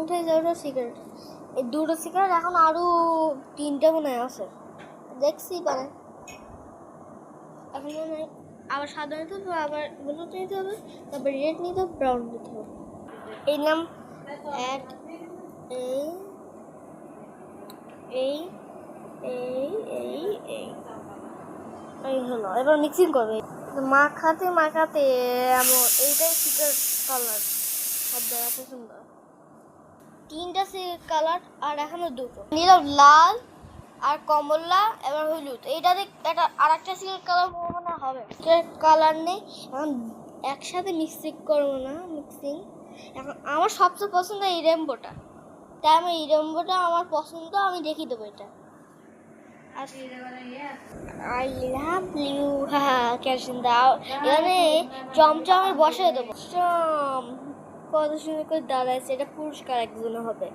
উঠে যাওয়াটা সিগারেট, এই দুটো সিগারেট এখন আরো তিনটা মনে আছে দেখছি মানে এখন মনে হয় আবার সাদা নিতে হবে, আবার হলুদ নিতে হবে, তারপর রেড নিতে হবে, ব্রাউন নিতে হবে। এই নাম এক এই এই এই এই এই এই হলো। এবার মিক্সিং করবে মাখাতে মাখাতে এমন এইটাই সিগারেট কালার শব্দ এত সুন্দর। তিনটা কালার আর এখনো দুটো নিলাম, লাল আর কমলা এবার হলুদ। এইটাতে একটা আর একটা সিগারেট কালার মনে হবে, সিগারেট কালার নেই এখন একসাথে মিক্সিং করবো না। মিক্সিং এখন আমার সবচেয়ে পছন্দ এই রেমবোটা, তাই আমি এই রেমবোটা আমার পছন্দ, আমি দেখিয়ে দেবো এটা। আই লাভ ইউ, হ্যাঁ কেরোসিন দাও এখানে চমচমে বসে দেবো। চম কত সুন্দর করে দাঁড়াইছে, এটা পুরস্কার একজনে হবে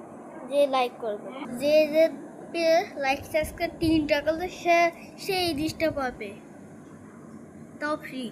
যে লাইক করবে, যে যে লাইক সাবস্ক্রাইব 3 টাকা সে এই জিনিসটা পাবে, তাও ফ্রি।